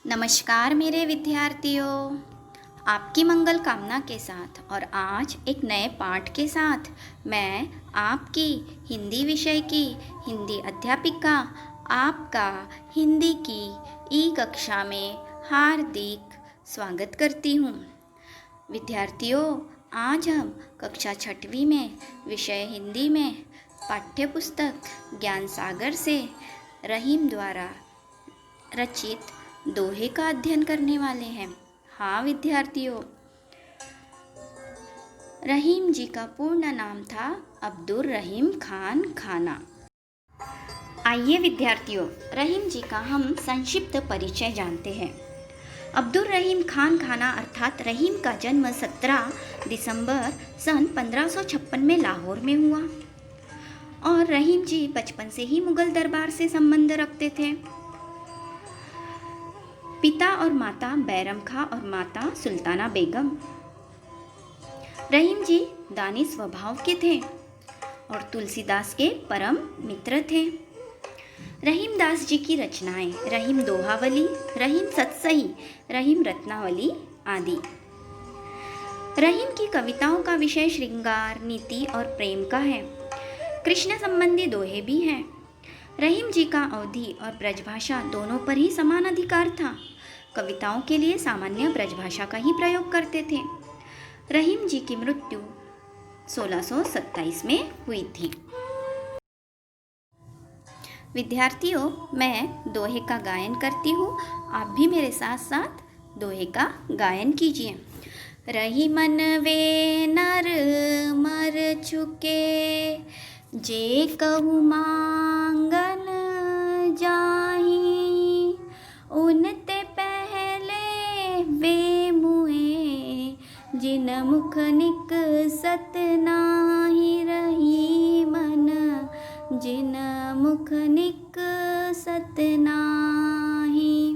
नमस्कार मेरे विद्यार्थियों, आपकी मंगल कामना के साथ और आज एक नए पाठ के साथ मैं आपकी हिंदी विषय की हिंदी अध्यापिका आपका हिंदी की ई कक्षा में हार्दिक स्वागत करती हूँ। विद्यार्थियों, आज हम कक्षा 6वीं में विषय हिंदी में पाठ्य पुस्तक ज्ञान सागर से रहीम द्वारा रचित दोहे का अध्ययन करने वाले हैं। हाँ विद्यार्थियों, रहीम जी का पूर्ण नाम था अब्दुल रहीम खान खाना। आइए विद्यार्थियों, रहीम जी का हम संक्षिप्त परिचय जानते हैं। अब्दुल रहीम खान खाना अर्थात रहीम का जन्म 17 दिसंबर सन 1556 में लाहौर में हुआ और रहीम जी बचपन से ही मुगल दरबार से संबंध रखते थे। पिता और माता बैरम खां और माता सुल्ताना बेगम। रहीम जी दानी स्वभाव के थे और तुलसीदास के परम मित्र थे। रहीम दास जी की रचनाएं रहीम दोहावली, रहीम सतसही, रहीम रत्नावली आदि। रहीम की कविताओं का विषय श्रृंगार, नीति और प्रेम का है। कृष्ण संबंधी दोहे भी हैं। रहीम जी का अवधी और ब्रजभाषा दोनों पर ही समान अधिकार था। कविताओं के लिए सामान्य ब्रजभाषा का ही प्रयोग करते थे। रहीम जी की मृत्यु 1627 में हुई थी। विद्यार्थियों, मैं दोहे का गायन करती हूँ, आप भी मेरे साथ साथ दोहे का गायन कीजिए। रहीमन वे नर मर चुके, जे कहु मांगन जाही, उनते पहले वे मुए, जिन मुख निकसत नाही, रहीमन जिन मुख निकसत नाही।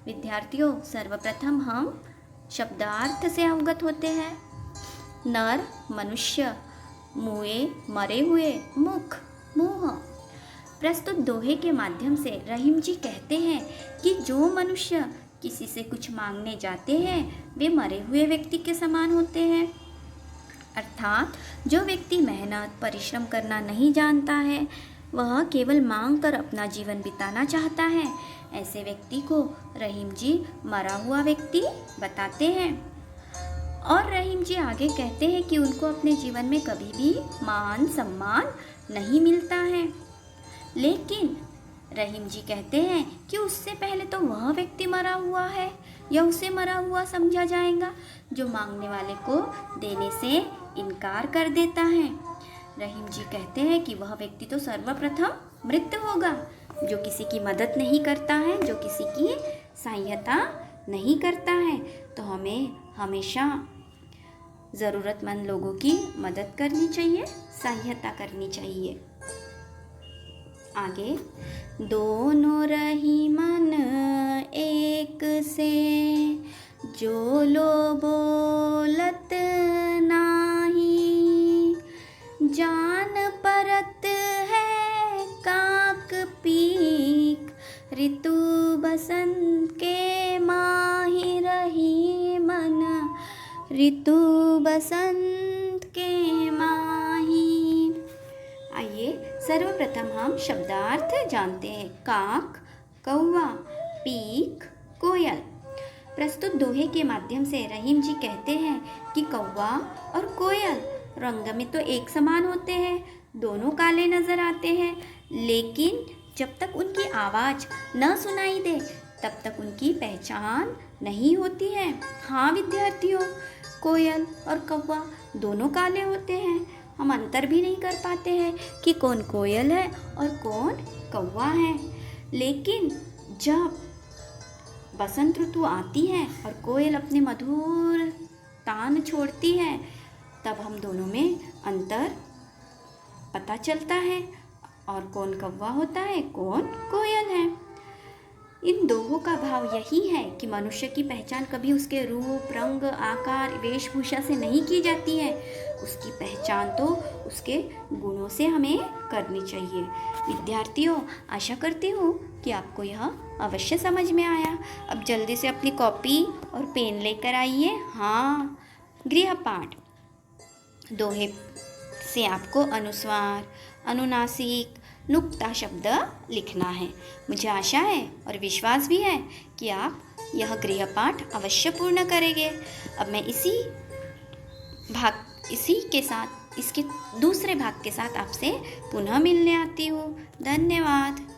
विद्यार्थियों, सर्वप्रथम हम शब्दार्थ से अवगत होते हैं। नर मनुष्य, मुए मरे हुए, मुख मुंह। प्रस्तुत दोहे के माध्यम से रहीम जी कहते हैं कि जो मनुष्य किसी से कुछ मांगने जाते हैं वे मरे हुए व्यक्ति के समान होते हैं। अर्थात जो व्यक्ति मेहनत परिश्रम करना नहीं जानता है, वह केवल मांग कर अपना जीवन बिताना चाहता है, ऐसे व्यक्ति को रहीम जी मरा हुआ व्यक्ति बताते हैं। और रहीम जी आगे कहते हैं कि उनको अपने जीवन में कभी भी मान सम्मान नहीं मिलता है, लेकिन रहीम जी कहते हैं कि उससे पहले तो वह व्यक्ति मरा हुआ है या उसे मरा हुआ समझा जाएगा जो मांगने वाले को देने से इनकार कर देता है। रहीम जी कहते हैं कि वह व्यक्ति तो सर्वप्रथम मृत होगा जो किसी की मदद नहीं करता है, जो किसी की सहायता नहीं करता है। तो हमें हमेशा ज़रूरतमंद लोगों की मदद करनी चाहिए, सहायता करनी चाहिए। आगे, दोनों रहीमन एक से, जो लो बोलत नाही, जान परत है काक पीक, ऋतु बसंत के माही, रहीमन ऋतु बसंत के माही। आइए सर्वप्रथम हम शब्दार्थ जानते हैं। काक कौवा, पीक कोयल। प्रस्तुत दोहे के माध्यम से रहीम जी कहते हैं कि कौवा और कोयल रंग में तो एक समान होते हैं, दोनों काले नजर आते हैं, लेकिन जब तक उनकी आवाज़ न सुनाई दे तब तक उनकी पहचान नहीं होती है। हाँ विद्यार्थियों, कोयल और कौवा दोनों काले होते हैं, हम अंतर भी नहीं कर पाते हैं कि कौन कोयल है और कौन कौवा है। लेकिन जब बसंत ऋतु आती है और कोयल अपने मधुर तान छोड़ती है, तब हम दोनों में अंतर पता चलता है और कौन कौवा होता है, कौन कोयल है। इन दोहों का भाव यही है कि मनुष्य की पहचान कभी उसके रूप, रंग, आकार, वेशभूषा से नहीं की जाती है। उसकी पहचान तो उसके गुणों से हमें करनी चाहिए। विद्यार्थियों, आशा करती हूँ कि आपको यह अवश्य समझ में आया। अब जल्दी से अपनी कॉपी और पेन लेकर आइए। हाँ, गृहपाठ। दोहे से आपको अनुस्वार, अनुनासिक, नुक्ता शब्द लिखना है। मुझे आशा है और विश्वास भी है कि आप यह गृहपाठ अवश्य पूर्ण करेंगे। अब मैं इसी के साथ इसके दूसरे भाग के साथ आपसे पुनः मिलने आती हूँ। धन्यवाद।